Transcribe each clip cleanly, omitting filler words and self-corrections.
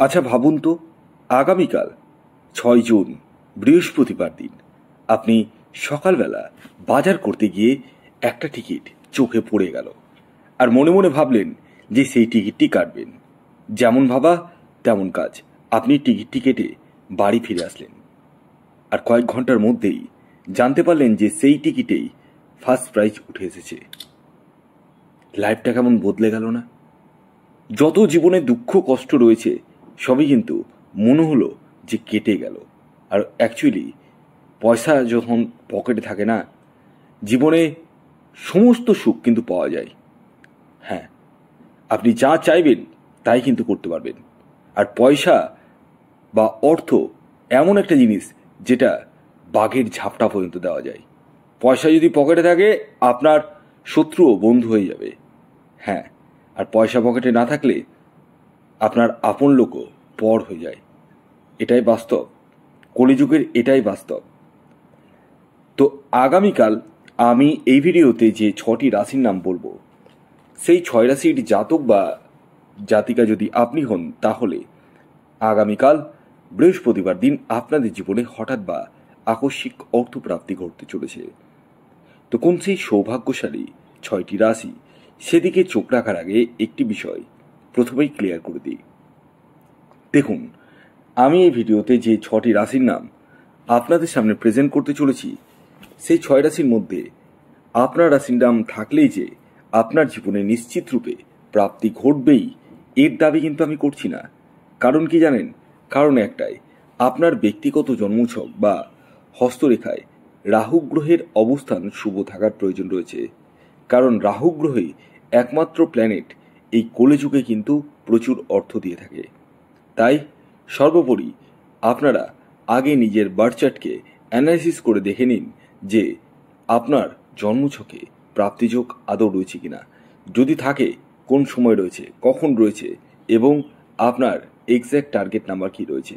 আচ্ছা ভাবুন তো, আগামীকাল 6 জুন বৃহস্পতিবার দিন আপনি সকালবেলা বাজার করতে গিয়ে একটা টিকিট চোখে পড়ে গেল, আর মনে মনে ভাবলেন যে সেই টিকিটটি কাটবেন। যেমন ভাবা তেমন কাজ, আপনি টিকিটটি কেটে বাড়ি ফিরে আসলেন, আর কয়েক ঘন্টার মধ্যেই জানতে পারলেন যে সেই টিকিটেই ফার্স্ট প্রাইজ উঠে এসেছে। লাইফটা কেমন বদলে গেল না? যত জীবনে দুঃখ কষ্ট রয়েছে সবই কিন্তু মনে হলো যে কেটে গেল। আর অ্যাকচুয়ালি পয়সা যখন পকেটে থাকে না, জীবনে সমস্ত সুখ কিন্তু পাওয়া যায়। হ্যাঁ, আপনি যা চাইবেন তাই কিন্তু করতে পারবেন। আর পয়সা বা অর্থ এমন একটা জিনিস যেটা বাঘের ঝাপটা পর্যন্ত দেওয়া যায়। পয়সা যদি পকেটে থাকে আপনার শত্রুও বন্ধু হয়ে যাবে। হ্যাঁ, আর পয়সা পকেটে না থাকলে আপনার আপন লোকও পর হয়ে যায়। এটাই বাস্তব, কলিযুগের এটাই বাস্তব। তো আগামীকাল আমি এই ভিডিওতে যে 6টি রাশির নাম বলবো, সেই 6 রাশির জাতক বা জাতিকা যদি আপনি হন, তাহলে আগামীকাল বৃহস্পতিবার দিন আপনাদের জীবনে হঠাৎ বা আকস্মিক অর্থপ্রাপ্তি ঘটতে চলেছে। তো কোন সেই সৌভাগ্যশালী 6টি রাশি, সেদিকে চোখ রাখার আগে একটি বিষয় প্রথমেই ক্লিয়ার করে দিই। দেখুন, আমি এই ভিডিওতে যে 6টি রাশির নাম আপনাদের সামনে প্রেজেন্ট করতে চলেছি, সেই 6 রাশির মধ্যে আপনার রাশির নাম থাকলেই যে আপনার জীবনে নিশ্চিত রূপে প্রাপ্তি ঘটবেই, এর দাবি কিন্তু আমি করছি না। কারণ কি জানেন? কারণ একটাই, আপনার ব্যক্তিগত জন্মছক বা হস্তরেখায় রাহু গ্রহের অবস্থান শুভ থাকার প্রয়োজন রয়েছে। কারণ রাহু গ্রহই একমাত্র প্ল্যানেট এই কলিযুগে কিন্তু প্রচুর অর্থ দিয়ে থাকে। তাই সর্বোপরি আপনারা আগে নিজের বার্থ চার্টকে অ্যানালাইসিস করে দেখে নিন যে আপনার জন্মছকে প্রাপ্তিযোগ আদৌ রয়েছে কিনা, যদি থাকে কোন সময় রয়েছে, কখন রয়েছে, এবং আপনার এক্স্যাক্ট টার্গেট নাম্বার কি রয়েছে।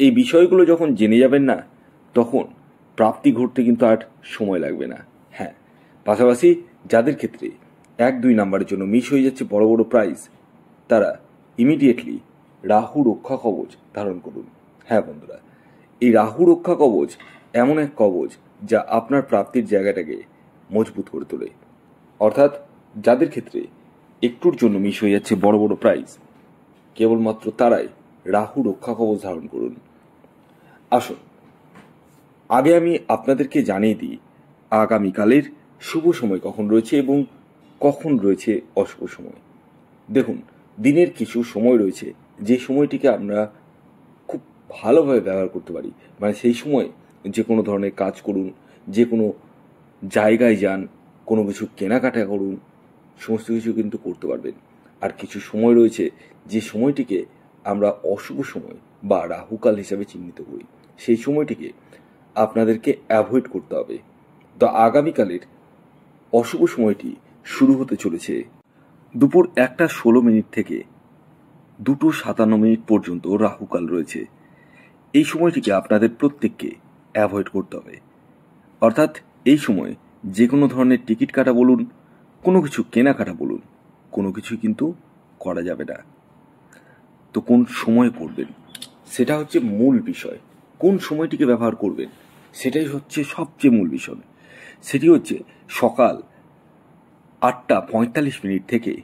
এই বিষয়গুলো যখন জেনে যাবেন না, তখন প্রাপ্তি ঘটতে কিন্তু আর সময় লাগবে না। হ্যাঁ, পাশাপাশি যাদের ক্ষেত্রে 1-2 নাম্বারের জন্য মিস হয়ে যাচ্ছে বড় বড় প্রাইজ, তারা ইমিডিয়েটলি রাহু রক্ষা কবচ ধারণ করুন। হ্যাঁ বন্ধুরা, এই রাহু রক্ষা কবচ এমন এক কবচ যা আপনার প্রাপ্তির জায়গাটাকে মজবুত করে তোলে। অর্থাৎ যাদের ক্ষেত্রে একটুর জন্য মিস হয়ে যাচ্ছে বড় বড় প্রাইজ, কেবলমাত্র তারাই রাহু রক্ষা কবচ ধারণ করুন। আসুন, আগে আমি আপনাদেরকে জানিয়ে দিই আগামীকালের শুভ সময় কখন রয়েছে এবং কখন রয়েছে অশুভ সময়। দেখুন, দিনের কিছু সময় রয়েছে যে সময়টিকে আমরা খুব ভালোভাবে ব্যবহার করতে পারি। মানে সেই সময় যে কোনো ধরনের কাজ করুন, যে কোনো জায়গায় যান, কোনো কিছু কেনাকাটা করুন, সমস্ত কিছু কিন্তু করতে পারবেন। আর কিছু সময় রয়েছে যে সময়টিকে আমরা অশুভ সময় বা রাহুকাল হিসাবে চিহ্নিত করি, সেই সময়টিকে আপনাদেরকে অ্যাভয়েড করতে হবে। তো আগামীকালের অশুভ সময়টি শুরু হতে চলেছে দুপুর 1:16 থেকে 2:57 পর্যন্ত রাহুকাল রয়েছে। এই সময়টিকে আপনাদের প্রত্যেককে অ্যাভয়েড করতে হবে। অর্থাৎ এই সময় যে কোনো ধরনের টিকিট কাটা বলুন, কোনো কিছু কেনাকাটা বলুন, কোনো কিছুই কিন্তু করা যাবে না। তো কোন সময় করবেন সেটা হচ্ছে মূল বিষয়। কোন সময়টিকে ব্যবহার করবেন সেটাই হচ্ছে সবচেয়ে মূল বিষয়। সেটি হচ্ছে সকাল 8:45 থেকে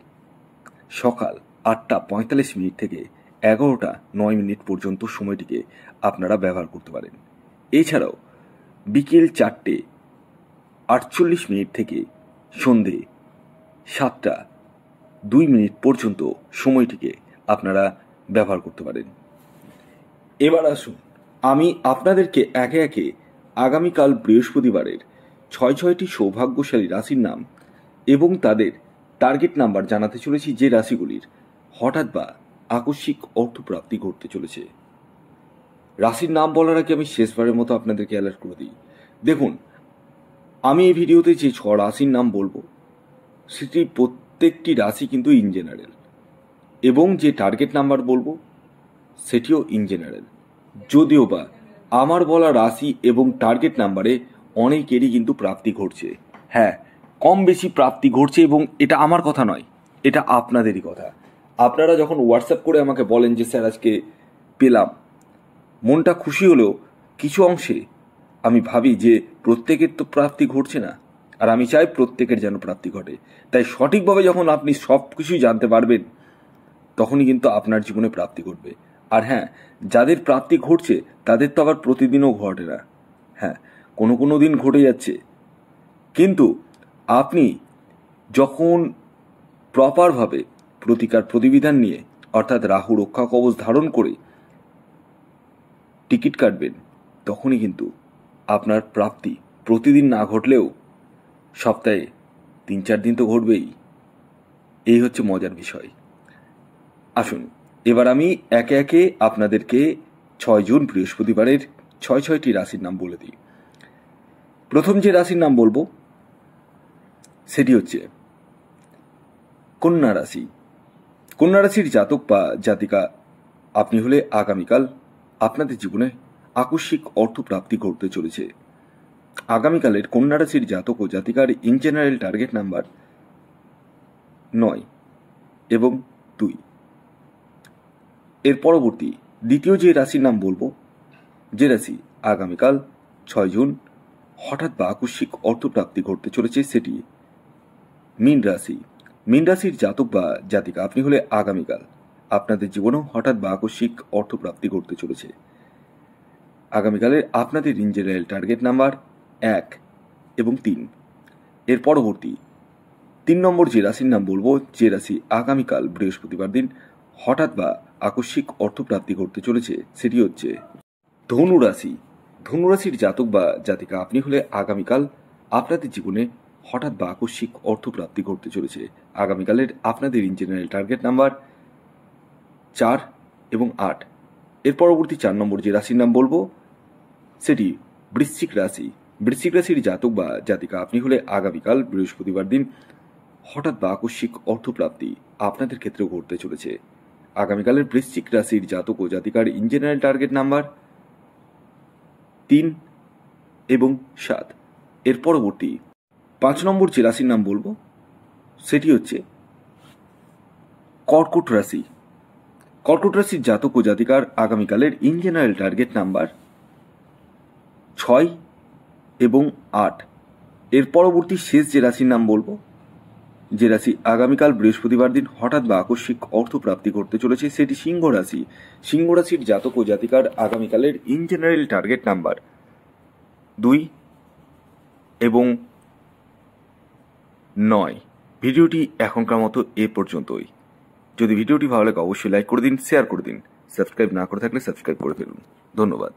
11:09 পর্যন্ত সময়টিকে আপনারা ব্যবহার করতে পারেন। এছাড়াও বিকেল 4:48 থেকে সন্ধে 7:02 পর্যন্ত সময়টিকে আপনারা ব্যবহার করতে পারেন। এবার আসুন, আমি আপনাদেরকে একে একে আগামীকাল বৃহস্পতিবারের 6টি সৌভাগ্যশালী রাশির নাম এবং তাদের টার্গেট নাম্বার জানাতে চলেছি, যে রাশিগুলির হঠাৎ বা আকস্মিক অর্থপ্রাপ্তি ঘটতে চলেছে। রাশির নাম বলার আগে আমি শেষবারের মতো আপনাদেরকে অ্যালার্ট করে দিই। দেখুন, আমি এই ভিডিওতে যে 6 রাশির নাম বলবো, সেটি প্রত্যেকটি রাশি কিন্তু ইন জেনারেল, এবং যে টার্গেট নাম্বার বলবো সেটিও ইন জেনারেল। যদিও বা আমার বলা রাশি এবং টার্গেট নাম্বারে অনেকেরই কিন্তু প্রাপ্তি ঘটছে। হ্যাঁ, কম বেশি প্রাপ্তি ঘটছে, এবং এটা আমার কথা নয়, এটা আপনাদেরই কথা। আপনারা যখন হোয়াটসঅ্যাপ করে আমাকে বলেন যে স্যার আজকে পেলাম, মনটা খুশি হলেও কিছু অংশে আমি ভাবি যে প্রত্যেকের তো প্রাপ্তি ঘটছে না, আর আমি চাই প্রত্যেকের যেন প্রাপ্তি ঘটে। তাই সঠিকভাবে যখন আপনি সব কিছুই জানতে পারবেন, তখনই কিন্তু আপনার জীবনে প্রাপ্তি ঘটবে। আর হ্যাঁ, যাদের প্রাপ্তি ঘটছে তাদের তো আবার প্রতিদিনও ঘটে না। হ্যাঁ, কোনো কোনো দিন ঘটে যাচ্ছে, কিন্তু আপনি যখন প্রপারভাবে প্রতিকার প্রতিবিধান নিয়ে, অর্থাৎ রাহু রক্ষা কবচ ধারণ করে টিকিট কাটবেন, তখনই কিন্তু আপনার প্রাপ্তি প্রতিদিন না ঘটলেও সপ্তাহে 3-4 দিন তো ঘটবেই। এই হচ্ছে মজার বিষয়। আসুন এবার আমি একে একে আপনাদেরকে 6 জুন বৃহস্পতিবারের 6টি রাশির নাম বলে দিই। প্রথম যে রাশির নাম বলবো সেটি হচ্ছে কন্যা রাশি। কন্যা রাশির জাতক বা জাতিকা আপনি হলে আগামীকাল আপনাদের জীবনে আকস্মিক অর্থপ্রাপ্তি ঘটতে চলেছে। আগামীকালের কন্যা রাশির জাতক ও জাতিকার ইন জেনারেল টার্গেট নাম্বার 9 এবং 2। এর পরবর্তী দ্বিতীয় যে রাশির নাম বলবো, যে রাশি আগামীকাল 6 জুন হঠাৎ বা আকস্মিক অর্থপ্রাপ্তি ঘটতে চলেছে, সেটি মীন রাশি। মীন রাশির জাতক বা জাতিকা আপনি হলে আগামীকাল আপনাদের জীবনেও হঠাৎ বা আকস্মিক অর্থপ্রাপ্তি ঘটতে চলেছে। আগামীকালের আপনাদের ইন জেনারেল টার্গেট নাম্বার 1 এবং 3। এর পরবর্তী 3 নম্বর যে রাশির নাম বলবো, যে রাশি আগামীকাল বৃহস্পতিবার দিন হঠাৎ বা আকস্মিক অর্থপ্রাপ্তি ঘটতে চলেছে, সেটি হচ্ছে ধনু রাশি। ধনু রাশির জাতক বা জাতিকা আপনি হলে আগামীকাল আপনাদের জীবনে হঠাৎ বা আকস্মিক অর্থপ্রাপ্তি ঘটতে চলেছে। আগামীকালের আপনাদের ইন জেনারেল টার্গেট নাম্বার 4 এবং 8। এর পরবর্তী 4 নম্বর যে রাশির নাম বলবো সেটি বৃশ্চিক রাশি। বৃশ্চিক রাশির জাতক বা জাতিকা আপনি হলে আগামীকাল বৃহস্পতিবার দিন হঠাৎ বা আকস্মিক অর্থপ্রাপ্তি আপনাদের ক্ষেত্রেও ঘটতে চলেছে। আগামীকালের বৃশ্চিক রাশির জাতক ও জাতিকার ইন জেনারেল টার্গেট নাম্বার 3 এবং 7। এর পরবর্তী 5 নম্বর যে রাশির নাম বলবো সেটি হচ্ছে কর্কট রাশি। কর্কট রাশির জাতক ও জাতিকার আগামীকালের ইন জেনারেল টার্গেট নাম্বার 6 এবং 8। এর পরবর্তী শেষ যে রাশির নাম বলবো, যে রাশি আগামীকাল বৃহস্পতিবার দিন হঠাৎ বা আকস্মিক অর্থপ্রাপ্তি ঘটতে চলেছে, সেটি সিংহ রাশি। সিংহ রাশির জাতক ও জাতিকার আগামীকালের ইন জেনারেল টার্গেট নাম্বার 2 এবং 9। ভিডিওটি এখনকার মতো এ পর্যন্তই। যদি ভিডিওটি ভালো লাগে অবশ্যই লাইক করে দিন, শেয়ার করে দিন। সাবস্ক্রাইব না করে থাকলে সাবস্ক্রাইব করে ফেলুন। ধন্যবাদ।